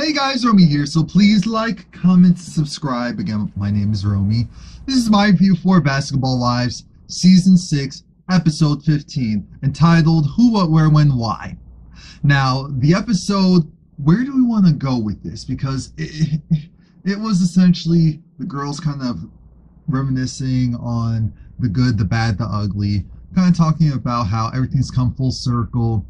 Hey guys, Romie here, so please like, comment, subscribe. Again, my name is Romie. This is my review for Basketball Wives, Season 6, Episode 15, entitled Who, What, Where, When, Why. Now, the episode, where do we want to go with this? Because it was essentially the girls kind of reminiscing on the good, the bad, the ugly, kind of talking about how everything's come full circle,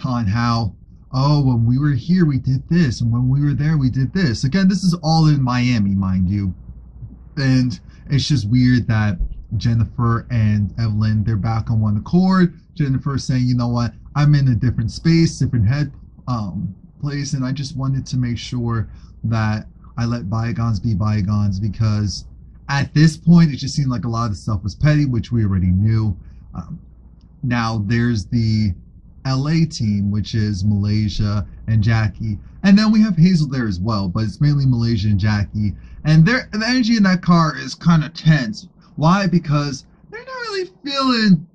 on how, oh, when we were here, we did this, and when we were there, we did this. Again, this is all in Miami, mind you. And it's just weird that Jennifer and Evelyn, they're back on one accord. Jennifer saying, you know what, I'm in a different space, different head place, and I just wanted to make sure that I let bygones be bygones, because at this point, it just seemed like a lot of the stuff was petty, which we already knew. Now, there's the LA team, which is Malaysia and Jackie, and then we have Hazel there as well, but it's mainly Malaysia and Jackie, and the energy in that car is kind of tense. Why? Because they're not really feeling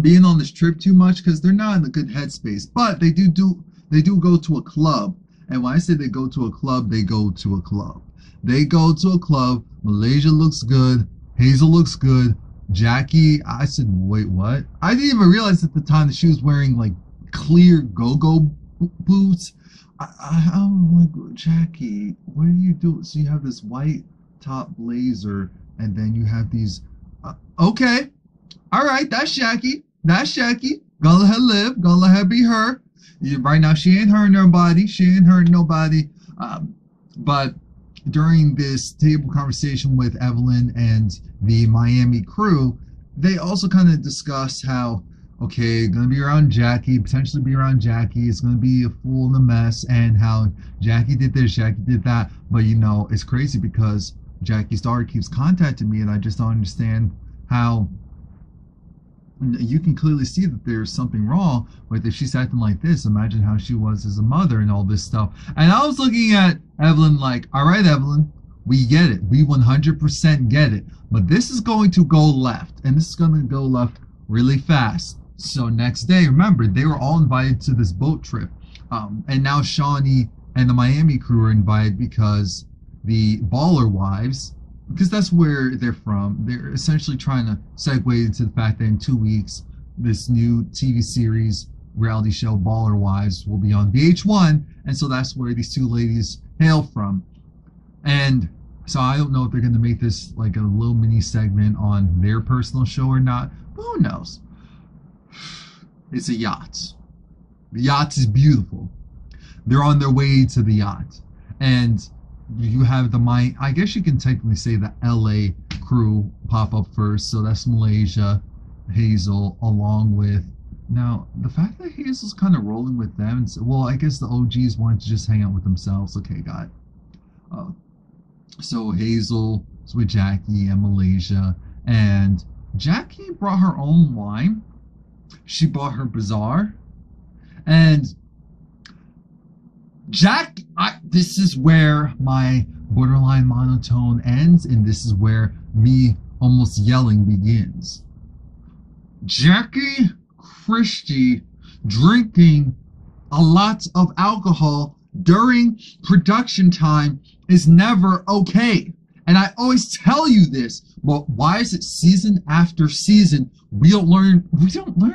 being on this trip too much, because they're not in a good headspace, but they do go to a club. And when I say they go to a club, they go to a club. They go to a club. Malaysia looks good, Hazel looks good, Jackie, I said, wait, what? I didn't even realize at the time that she was wearing like clear go-go boots. I'm like, Jackie, what are you doing? So you have this white top blazer, and then you have these, okay, all right, that's Jackie, gonna let her live, gonna let her be her. Right now, she ain't hurting nobody, but during this table conversation with Evelyn and the Miami crew, they also kind of discussed how, okay, gonna be around Jackie, potentially be around Jackie, it's gonna be a fool in a mess, and how Jackie did this, Jackie did that, but you know, it's crazy because Jackie's daughter keeps contacting me, and I just don't understand how. You can clearly see that there's something wrong with if she's acting like this. Imagine how she was as a mother and all this stuff. And I was looking at Evelyn like, all right, Evelyn, we get it. We 100% get it. But this is going to go left. And this is going to go left really fast. So next day, remember, they were all invited to this boat trip. And now Shawnee and the Miami crew are invited because the Baller Wives, because that's where they're from, they're essentially trying to segue into the fact that in 2 weeks, this new TV series, reality show Baller Wives, will be on VH1, and so that's where these two ladies hail from. And so I don't know if they're going to make this like a little mini segment on their personal show or not, but who knows? It's a yacht. The yacht is beautiful. They're on their way to the yacht, and you have the I guess you can technically say the LA crew pop up first, so that's Malaysia, Hazel, along with, now the fact that Hazel's kind of rolling with them, and so, well, I guess the OGs wanted to just hang out with themselves. Okay, got it. So Hazel is with Jackie and Malaysia, and Jackie brought her own wine. She bought her bazaar, and this is where my borderline monotone ends, and this is where me almost yelling begins. Jackie Christie drinking a lot of alcohol during production time is never okay. And I always tell you this, but why is it season after season we don't learn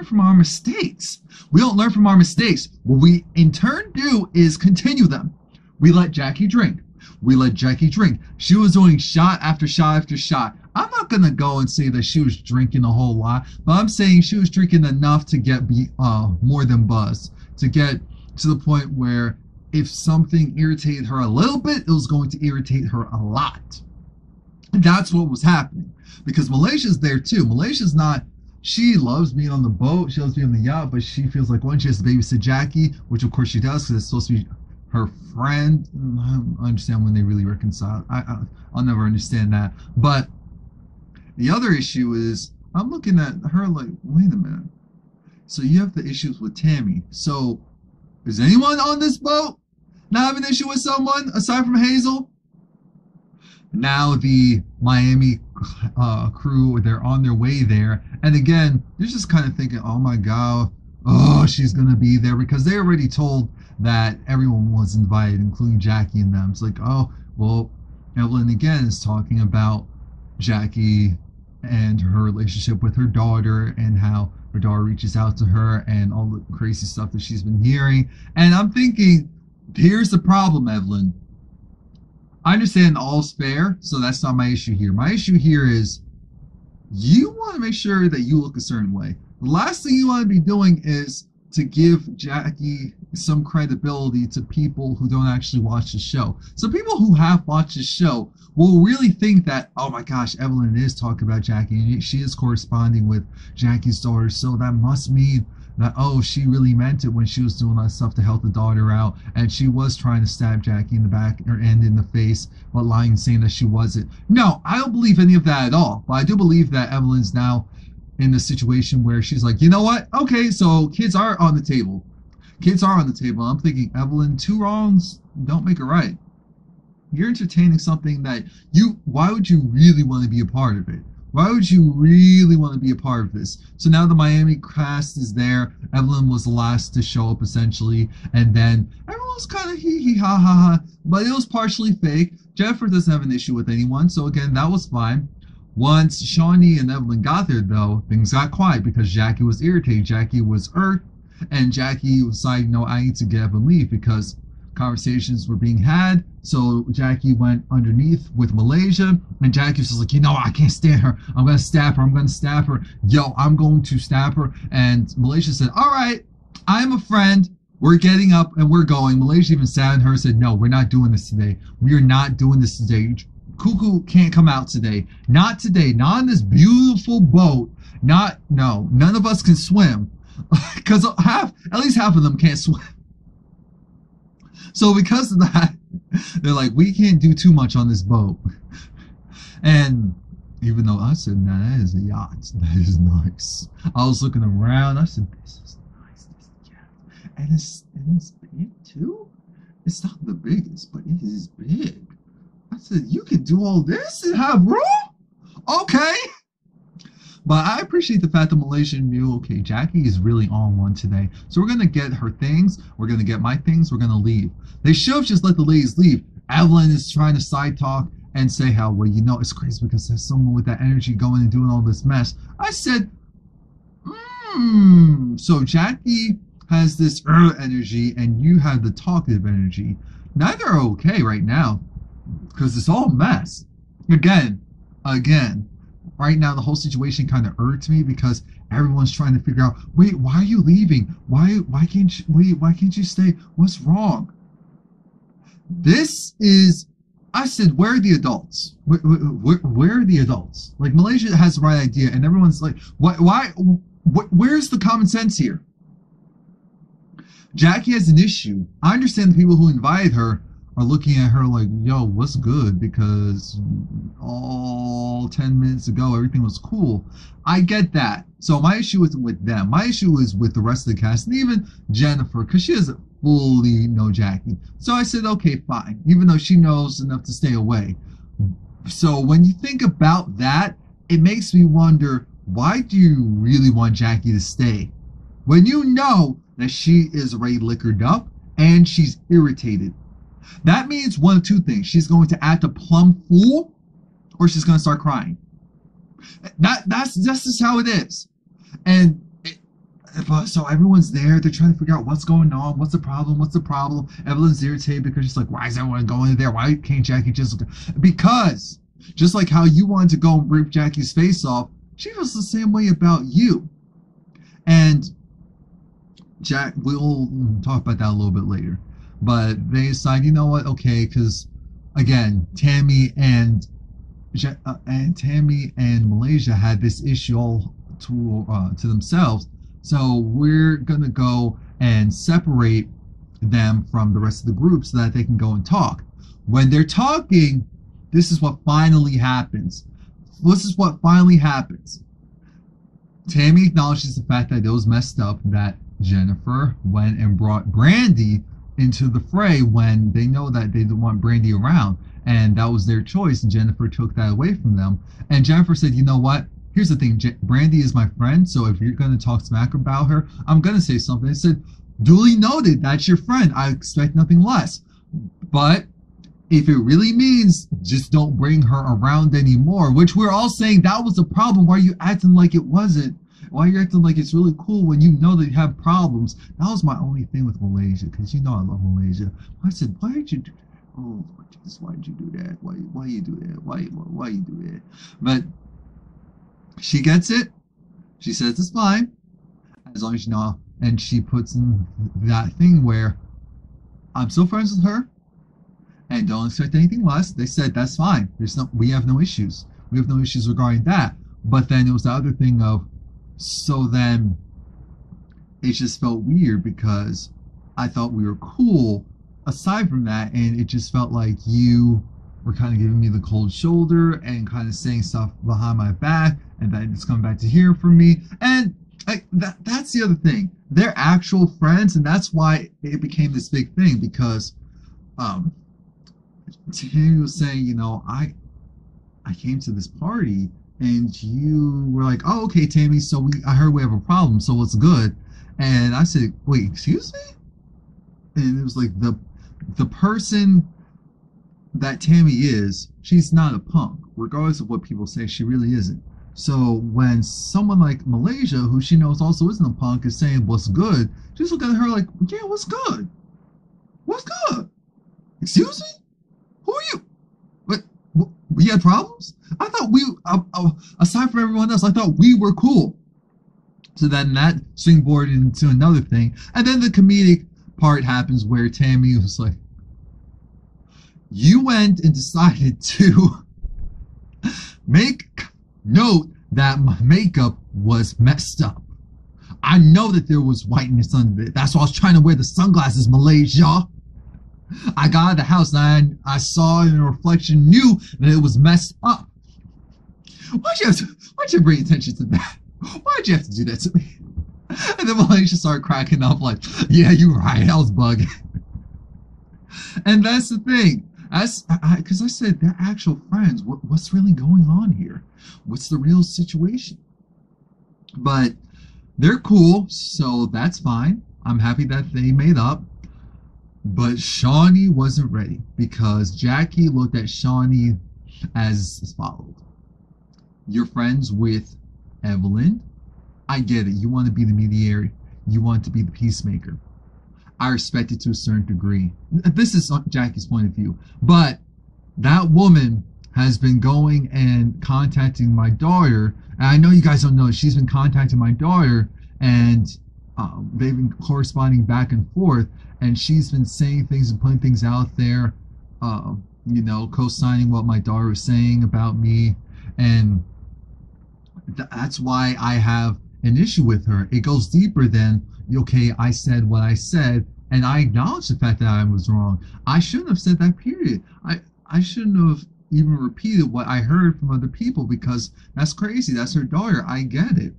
from our mistakes? We don't learn from our mistakes. What we in turn do is continue them. We let Jackie drink. She was doing shot after shot after shot. I'm not gonna go and say that she was drinking a whole lot, but I'm saying she was drinking enough to get more than buzzed, to get to the point where if something irritated her a little bit, it was going to irritate her a lot. And that's what was happening, because Malaysia's there too. Malaysia's not, she loves being on the boat, she loves being on the yacht, but she feels like one, she has to babysit Jackie, which of course she does because it's supposed to be her friend. I don't understand when they really reconcile. I'll never understand that. But the other issue is, I'm looking at her like, wait a minute. So you have the issues with Tammy. So is anyone on this boat not have an issue with someone aside from Hazel? Now the Miami crew, they're on their way there, and again, they're just kind of thinking, oh my god, oh, she's gonna be there, because they already told that everyone was invited, including Jackie and them. It's like, oh, well, Evelyn again is talking about Jackie and her relationship with her daughter and how her daughter reaches out to her and all the crazy stuff that she's been hearing. And I'm thinking, here's the problem, Evelyn. I understand all's fair, so that's not my issue here. My issue here is you want to make sure that you look a certain way. The last thing you want to be doing is to give Jackie some credibility to people who don't actually watch the show. So people who have watched the show will really think that, oh my gosh, Evelyn is talking about Jackie and she is corresponding with Jackie's daughter, so that must mean that, oh, she really meant it when she was doing that stuff to help the daughter out, and she was trying to stab Jackie in the back or end in the face, but lying and saying that she wasn't. No, I don't believe any of that at all, but I do believe that Evelyn's now in a situation where she's like, you know what? Okay, so kids are on the table. Kids are on the table. I'm thinking, Evelyn, 2 wrongs don't make a right. You're entertaining something that why would you really want to be a part of it? Why would you really want to be a part of this? So now the Miami cast is there. Evelyn was the last to show up, essentially. And then everyone was kind of hee ha ha ha. But it was partially fake. Jennifer doesn't have an issue with anyone. So again, that was fine. Once Shawnee and Evelyn got there, though, things got quiet because Jackie was irritated. Jackie was irked. And Jackie decided, no, I need to get up and leave because conversations were being had. So Jackie went underneath with Malaysia, and Jackie was just like, you know, I can't stand her. I'm going to stab her. I'm going to stab her. Yo, I'm going to stab her. And Malaysia said, all right, I'm a friend. We're getting up and we're going. Malaysia even sat at her and said, no, we're not doing this today. We are not doing this today. Cuckoo can't come out today. Not today. Not on this beautiful boat. No, none of us can swim because at least half of them can't swim. So because of that, they're like, we can't do too much on this boat. And even though I said, nah, that is a yacht. That is nice. I was looking around. I said, this is nice. And it's big too. It's not the biggest, but it is big. I said, you can do all this and have room? Okay. But I appreciate the fact that Malaysia knew, okay, Jackie is really on one today. So we're going to get her things. We're going to get my things. We're going to leave. They should have just let the ladies leave. Evelyn is trying to side talk and say how, well, you know, it's crazy because there's someone with that energy going and doing all this mess. I said, so Jackie has this energy and you have the talkative energy. Neither are okay right now because it's all mess. Again. Right now, the whole situation kind of irks me because everyone's trying to figure out, wait, why are you leaving? Why can't you stay? What's wrong? This is, I said, where are the adults? Where are the adults? Like, Malaysia has the right idea, and everyone's like, where's the common sense here? Jackie has an issue. I understand the people who invited her are looking at her like, yo, what's good? Because all 10 minutes ago, everything was cool. I get that. So my issue isn't with them. My issue is with the rest of the cast, and even Jennifer, because she doesn't fully know Jackie. So I said, okay, fine, even though she knows enough to stay away. So when you think about that, it makes me wonder, why do you really want Jackie to stay? When you know that she is already liquored up and she's irritated. That means one of 2 things. She's going to act a plumb fool, or she's going to start crying. That's just how it is. And so everyone's there. They're trying to figure out what's going on. What's the problem? What's the problem? Evelyn's irritated because she's like, why is everyone going in there? Why can't Jackie just... Because, just like how you wanted to go and rip Jackie's face off, she feels the same way about you. And we'll talk about that a little bit later. But they decide, you know what? Okay, because again, Tammy and Malaysia had this issue all to themselves. So we're gonna go and separate them from the rest of the group so that they can go and talk. When they're talking, this is what finally happens. Tammy acknowledges the fact that it was messed up that Jennifer went and brought Brandy into the fray when they know that they didn't want Brandy around, and that was their choice, and Jennifer took that away from them. And Jennifer said, you know what, here's the thing, Brandy is my friend, so if you're going to talk smack about her, I'm going to say something. I said, duly noted, that's your friend. I expect nothing less. But if it really means just don't bring her around anymore, which we're all saying that was a problem, why are you acting like it wasn't? Why are you acting like it's really cool when you know that you have problems? That was my only thing with Malaysia, because you know I love Malaysia. I said, why did you do that? Oh, Lord Jesus, why did you do that? Why you do that? Why you do that? But she gets it. She says it's fine, as long as you know. And she puts in that thing where I'm still friends with her, and don't expect anything less. They said that's fine. We have no issues. We have no issues regarding that. But then it was the other thing of, so then it just felt weird because I thought we were cool aside from that, and it just felt like you were kind of giving me the cold shoulder and kind of saying stuff behind my back, and then it's coming back to hear from me. And that's the other thing. They're actual friends, and that's why it became this big thing, because Tammy was saying, you know, I came to this party and you were like, oh, okay, Tammy, so I heard we have a problem, so what's good? And I said, wait, excuse me? And it was like the person that Tammy is, she's not a punk, regardless of what people say. She really isn't. So when someone like Malaysia, who she knows also isn't a punk, is saying what's good, just look at her like, yeah, what's good? What's good? Excuse me? Who are you? What, we had problems? I thought we, aside from everyone else, I thought we were cool. So then that springboarded into another thing. And then the comedic part happens where Tammy was like, you went and decided to make note that my makeup was messed up. I know that there was whiteness under it. That's why I was trying to wear the sunglasses, Malaysia. I got out of the house and I saw in a reflection, knew that it was messed up. Why'd you bring attention to that? Why'd you have to do that to me? And then Malaysia started cracking up like, yeah, you're right, I was bugging. And that's the thing. Because I said they're actual friends. What's really going on here? What's the real situation? But they're cool, so that's fine. I'm happy that they made up. But Shawnee wasn't ready, because Jackie looked at Shawnee as followed. You're friends with Evelyn. I get it. You want to be the mediator. You want to be the peacemaker. I respect it to a certain degree. This is Jackie's point of view. But that woman has been going and contacting my daughter. And I know you guys don't know. She's been contacting my daughter, and they've been corresponding back and forth. And she's been saying things and putting things out there, you know, co-signing what my daughter was saying about me. And that's why I have an issue with her. It goes deeper than, okay, I said what I said, and I acknowledge the fact that I was wrong. I shouldn't have said that, period. I shouldn't have even repeated what I heard from other people, because that's crazy. That's her daughter. I get it.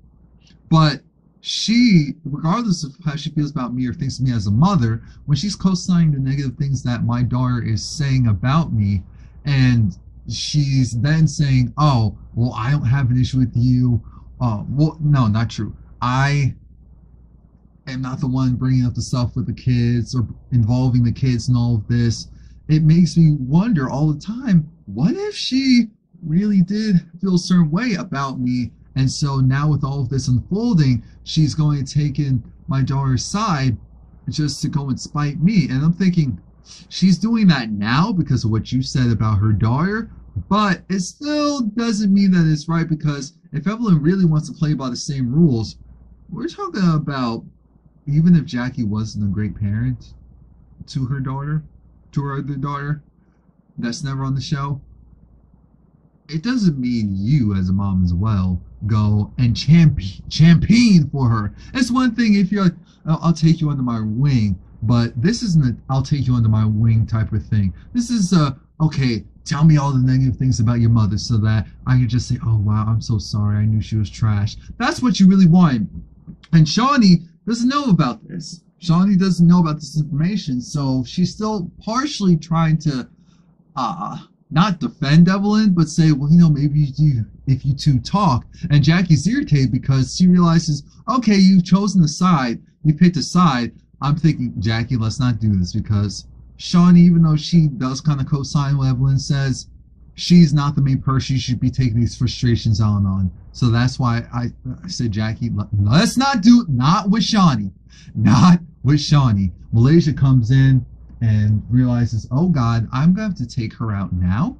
But she, regardless of how she feels about me or thinks of me as a mother, when she's co-signing the negative things that my daughter is saying about me, and she's then saying, oh, well, I don't have an issue with you. Well, no, not true. I am not the one bringing up the stuff with the kids or involving the kids in all of this. It makes me wonder all the time, what if she really did feel a certain way about me? And so now with all of this unfolding, she's going to take in my daughter's side just to go and spite me. And I'm thinking, she's doing that now because of what you said about her daughter, but it still doesn't mean that it's right, because if Evelyn really wants to play by the same rules, we're talking about, even if Jackie wasn't a great parent to her daughter, to her other daughter, that's never on the show, it doesn't mean you as a mom as well go and champion for her. It's one thing if you're like, oh, I'll take you under my wing, but this isn't a I'll take you under my wing type of thing. This is okay, tell me all the negative things about your mother so that I can just say, oh wow, I'm so sorry, I knew she was trash. That's what you really want. And Shawnee doesn't know about this. Shawnee doesn't know about this information, so she's still partially trying to not defend Evelyn, but say, well, you know, maybe if you two talk. And Jackie's irritated because she realizes, okay, you've chosen a side, you picked a side, I'm thinking, Jackie, let's not do this because Shawnee, even though she does kind of co-sign what Evelyn says, she's not the main person you should be taking these frustrations on. So that's why I said, Jackie, let's not do it. Not with Shawnee. Not with Shawnee. Malaysia comes in and realizes, oh God, I'm going to have to take her out now.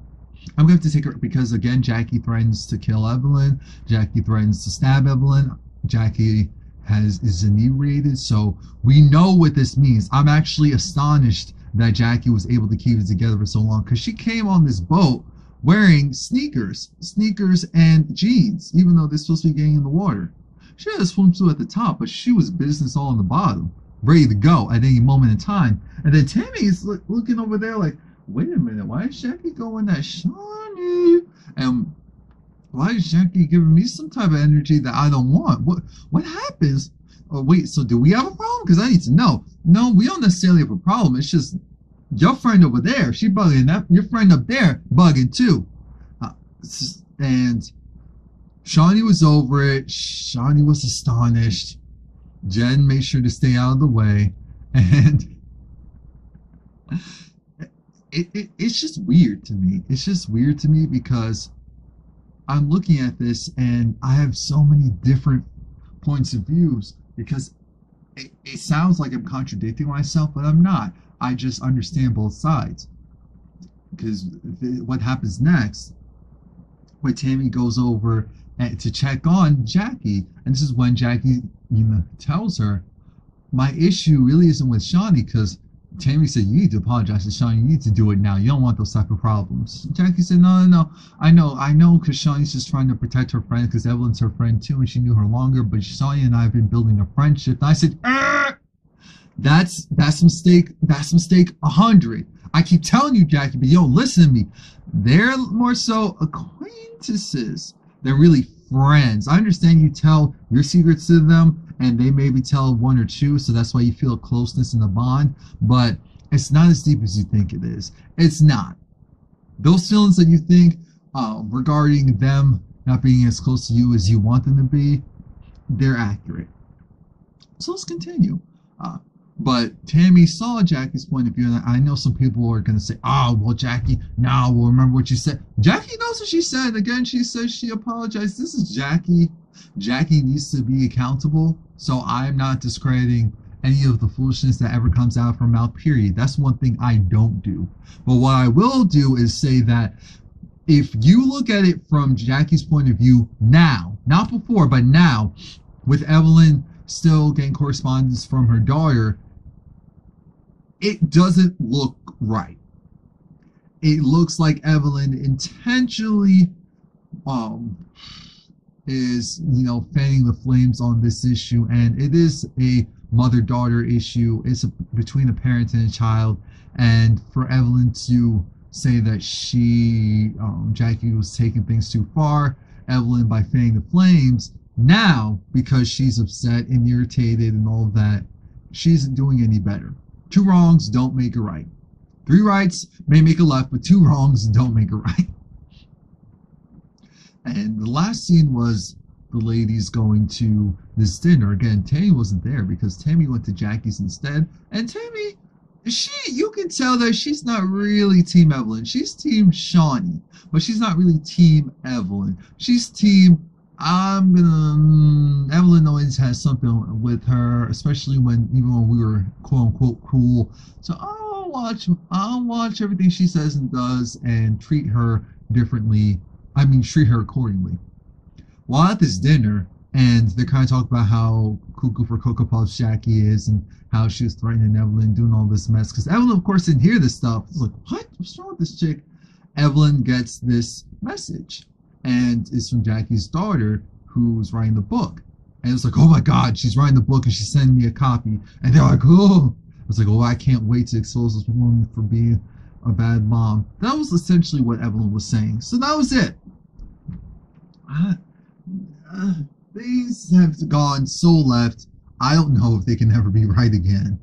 I'm going to have to take her because, again, Jackie threatens to kill Evelyn. Jackie threatens to stab Evelyn. Jackie is inebriated. So we know what this means. I'm actually astonished that Jackie was able to keep it together for so long because she came on this boat wearing sneakers and jeans, even though they're supposed to be getting in the water. She had a swimsuit at the top, but she was business all on the bottom, ready to go at any moment in time. And then Tammy's looking over there like, wait a minute, why is Jackie going that Shawnee? And why is Jackie giving me some type of energy that I don't want? What happens? Oh, wait, so do we have a problem? Because I need to know. No, we don't necessarily have a problem. It's just your friend over there, she bugging. That your friend up there bugging too. And Shawnee was over it. Shawnee was astonished. Jen made sure to stay out of the way. And it's just weird to me. It's just weird to me because I'm looking at this and I have so many different points of views because it sounds like I'm contradicting myself, but I'm not. I just understand both sides. Because what happens next, when Tammy goes over to check on Jackie, and this is when Jackie, tells her, my issue really isn't with Shawnee, because Tammy said, you need to apologize to Shawnee, you need to do it now, you don't want those type of problems. Jackie said, no, I know, because Shawnee's just trying to protect her friend, because Evelyn's her friend too, and she knew her longer, but Shawnee and I have been building a friendship. And I said, that's mistake 100. I keep telling you, Jackie, but you don't listen to me. They're more so acquaintances than really friends. I understand you tell your secrets to them, and they maybe tell one or two, so that's why you feel a closeness in the bond, but it's not as deep as you think it is. It's not. Those feelings that you think regarding them not being as close to you as you want them to be, they're accurate. So let's continue. But Tammy saw Jackie's point of view, and I know some people are going to say, oh, well, Jackie, no, well, remember what you said. Jackie knows what she said. Again, she says she apologized. This is Jackie. Jackie needs to be accountable, so I'm not discrediting any of the foolishness that ever comes out of her mouth, period. That's one thing I don't do. But what I will do is say that if you look at it from Jackie's point of view now, not before, but now, with Evelyn still getting correspondence from her daughter, it doesn't look right. It looks like Evelyn intentionally is, fanning the flames on this issue, and it is a mother-daughter issue. It's between a parent and a child, and for Evelyn to say that Jackie was taking things too far, Evelyn, by fanning the flames, now, because she's upset and irritated and all of that, she isn't doing any better. 2 wrongs don't make a right. 3 rights may make a left, but 2 wrongs don't make a right. And the last scene was the ladies going to this dinner. Again, Tammy wasn't there because Tammy went to Jackie's instead. And Tammy, you can tell that she's not really Team Evelyn. She's Team Shawnee, but she's not really Team Evelyn. She's Team, Evelyn always has something with her, especially even when we were quote unquote cool. So I'll watch everything she says and does and treat her differently. Treat her accordingly. While at this dinner, and they're kind of talking about how cuckoo for Cocoa Puffs Jackie is, and how she was threatening Evelyn, doing all this mess. Because Evelyn, of course, didn't hear this stuff. It's like, what? What's wrong with this chick? Evelyn gets this message, and it's from Jackie's daughter, who's writing the book. And it's like, oh my God, she's writing the book, and she's sending me a copy. And they're like, oh. It's like, oh, I can't wait to expose this woman for being a bad mom. That was essentially what Evelyn was saying. So that was it. Things have gone so left. I don't know if they can ever be right again.